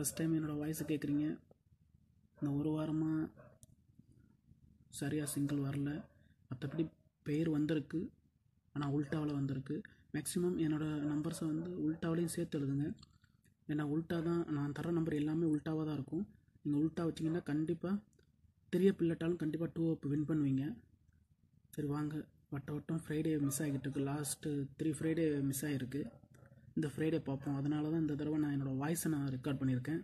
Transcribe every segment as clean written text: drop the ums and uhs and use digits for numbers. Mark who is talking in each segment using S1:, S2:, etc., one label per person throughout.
S1: First time என்னோடய வாய்ஸை கேட்குறீங்க, இந்த ஒரு வாரமாக சரியாக சிங்கிள் வரல, மற்றபடி பேர் வந்திருக்கு, ஆனால் உல்ட்டாவில் வந்திருக்கு. மேக்ஸிமம் என்னோடய நம்பர்ஸை வந்து உல்ட்டாவிலையும் சேர்த்து எழுதுங்க. ஏன்னா உல்ட்டா தான் நான் தர நம்பர் எல்லாமே உல்ட்டாவாக தான் இருக்கும். நீங்கள் உல்ட்டா வச்சிங்கன்னா கண்டிப்பாக தெரிய பிள்ளட்டாலும் கண்டிப்பாக 2 அப் வின் பண்ணுவீங்க. சரி வாங்க, வட்டம் ஃப்ரைடே மிஸ் ஆகிட்டு இருக்கு. லாஸ்ட்டு 3 ஃப்ரைடே மிஸ் ஆகிருக்கு. இந்த ஃப்ரைடே பார்ப்போம். அதனால தான் இந்த தடவை நான் என்னோடய வாய்ஸை நான் ரெக்கார்ட் பண்ணியிருக்கேன்.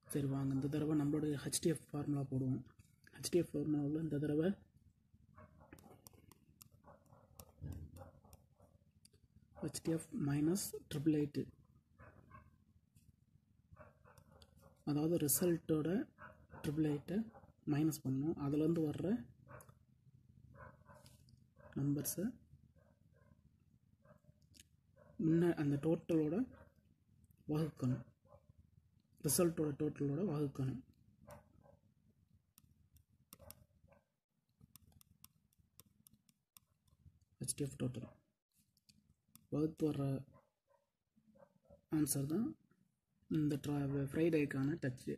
S1: சரி வாங்க, இந்த தடவை நம்மளுடைய HDF ஃபார்முலா போடுவோம். HDF ஃபார்முலாவில் இந்த தடவை HDF மைனஸ் 888, அதாவது ரிசல்ட்டோட 888 மைனஸ் பண்ணணும். அதுலேருந்து வர்ற நம்பர்ஸை முன்ன அந்த டோட்டலோட வகுக்கணும், ரிசல்ட்டோட டோட்டலோட வகுக்கணும். HDF டோட்டல் வகுத்து வர்ற ஆன்சர் தான் இந்த ஃப்ரைடேக்கான டச்சு.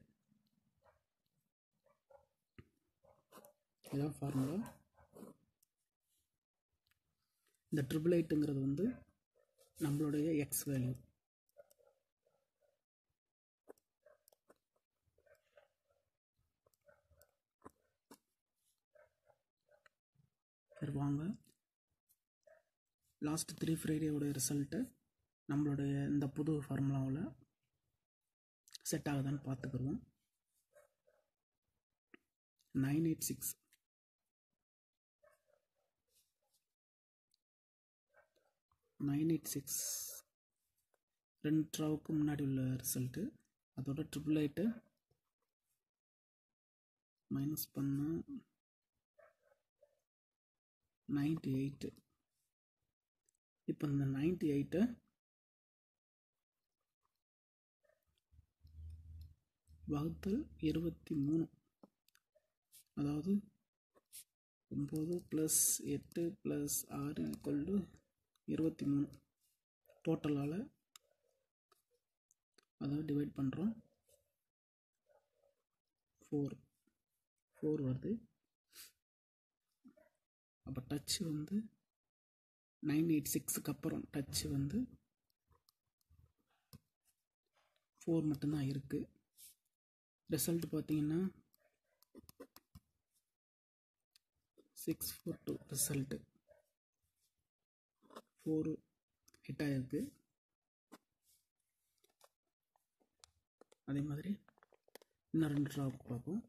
S1: இதான் ஃபார்முலா. இந்த 888ங்கிறது வந்து நம்மளுடைய எக்ஸ் வேல்யூ. சரி வாங்க, லாஸ்ட் 3 ஃப்ரைடேயோட ரிசல்ட்டை நம்மளுடைய இந்த புது ஃபார்முலாவில் செட் ஆகுதான்னு பார்த்துக்குருவோம். 986 2 ட்ராவுக்கு முன்னாடி உள்ள ரிசல்ட்டு. அதோட 888 மைனஸ் பண்ண 98. இப்போ இந்த 98 வகுத்தல் 23, அதாவது 9 + 8 + 6 = 23. டோட்டலால் அதை டிவைட் பண்ணுறோம். 4 வருது. அப்போ டச்சு வந்து 986க்கு அப்புறம் டச்சு வந்து 4 மட்டும்தான் இருக்குது. ரிசல்ட் பார்த்தீங்கன்னா 642 ரிசல்ட்டு. 4 ஹிட் ஆகிருக்கு. அதே மாதிரி இன்னும் 2 ட்ராப் பார்ப்போம்.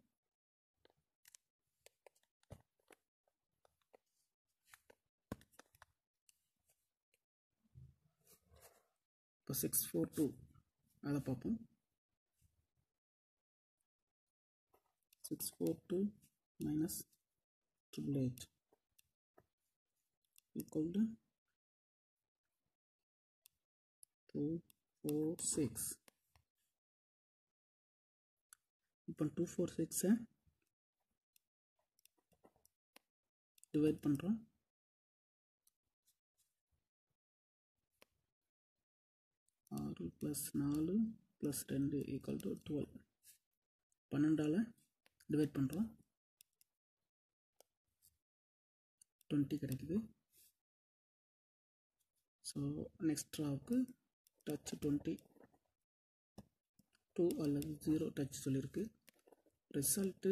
S1: இப்போ 642 அதை பார்ப்போம். 642 மைனஸ் 888 equal to 246. இப்போ 246 டிவைட் பண்ணுறோம். 6 + 4 + 2 = 12. 12ஆல் டிவைட் பண்ணுறோம். 20 கிடைக்குது. ஸோ நெக்ஸ்ட் ட்ராவுக்கு டச் 20, 2 அல்லது 0 டச் சொல்லியிருக்கு. ரிசல்ட்டு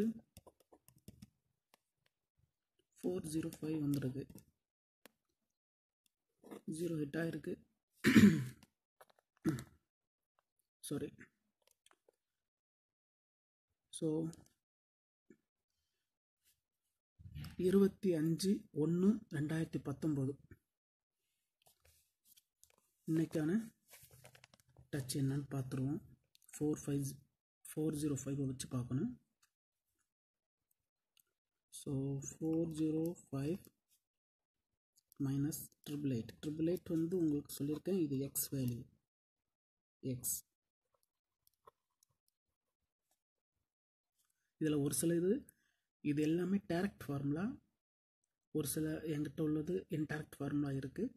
S1: 405 வந்துடுது. 0 ஹிட் ஆகிருக்கு. சாரி. ஸோ 25/1/2019 இன்னைக்கான டச் என்னன்னு பார்த்துருவோம். 405 வச்சு பார்க்கணும். ஸோ 405 மைனஸ் 888 வந்து உங்களுக்கு சொல்லியிருக்கேன், இது எக்ஸ் வேல்யூ. எக்ஸ் இதில் ஒரு சில இது எல்லாமே டைரக்ட் ஃபார்முலா, ஒரு சில என்கிட்ட உள்ளது இன்டைரக்ட் ஃபார்முலா இருக்குது.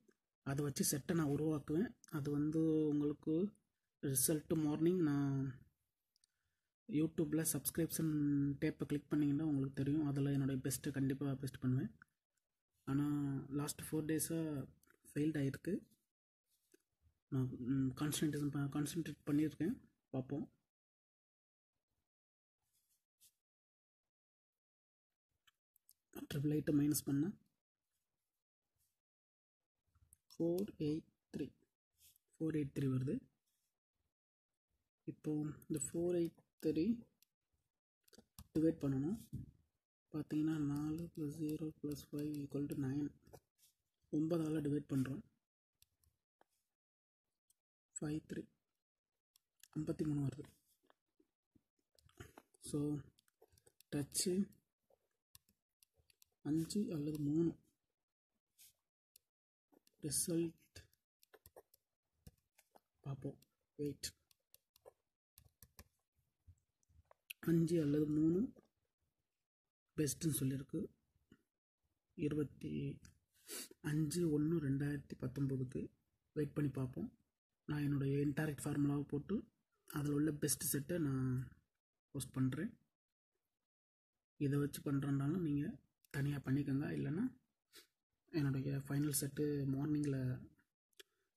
S1: அதை வச்சு செட்டை நான் உருவாக்குவேன். அது வந்து உங்களுக்கு ரிசல்ட்டு மார்னிங் நான் யூடியூப்பில் சப்ஸ்கிரிப்ஷன் டேப்பை கிளிக் பண்ணிங்கன்னா உங்களுக்கு தெரியும். அதில் என்னுடைய பெஸ்ட்டு கண்டிப்பாக பெஸ்ட் பண்ணுவேன். ஆனால் லாஸ்ட் 4 டேஸாக ஃபெயில்ட் ஆகிருக்கு. நான் கான்சன்ட்ரேட் பண்ணியிருக்கேன். பார்ப்போம். ட்ரிபிள் 8 மைனஸ் பண்ண 483 வருது. இப்போது இந்த 483 டிவைட் பண்ணணும். பார்த்தீங்கன்னா 4 + 0 + 5 = 9. 9ஆல் டிவைட் பண்ணுறோம். 53 வருது. ஸோ டச்சு 5 அல்லது 3. ரிசல்ட் பார்ப்போம். வெயிட் 5 அல்லது 3 பெஸ்ட்டுன்னு சொல்லியிருக்கு. 25/1/2019 வெயிட் பண்ணி பார்ப்போம். நான் என்னுடைய இன்டைரக்ட் ஃபார்முலாவை போட்டு அதில் உள்ள பெஸ்ட் செட்டை நான் போஸ்ட் பண்ணுறேன். இதை வச்சு பண்ணுறனாலும் நீங்கள் தனியாக பண்ணிக்கோங்க. இல்லைன்னா என்னுடைய ஃபைனல் செட்டு மார்னிங்கில்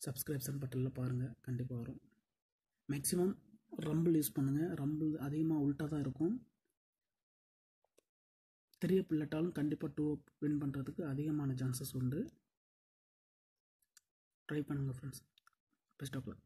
S1: சப்ஸ்கிரிப்ஷன் பட்டனில் பாருங்கள், கண்டிப்பாக வரும். மேக்ஸிமம் ரம்பிள் யூஸ் பண்ணுங்கள். ரம்பிள் அதிகமாக உல்ட்டாக தான் இருக்கும். 3 பிள்ளட்டாலும் கண்டிப்பாக 2 வின் பண்ணுறதுக்கு அதிகமான சான்சஸ் உண்டு. ட்ரை பண்ணுங்கள் ஃப்ரெண்ட்ஸ். Best of luck.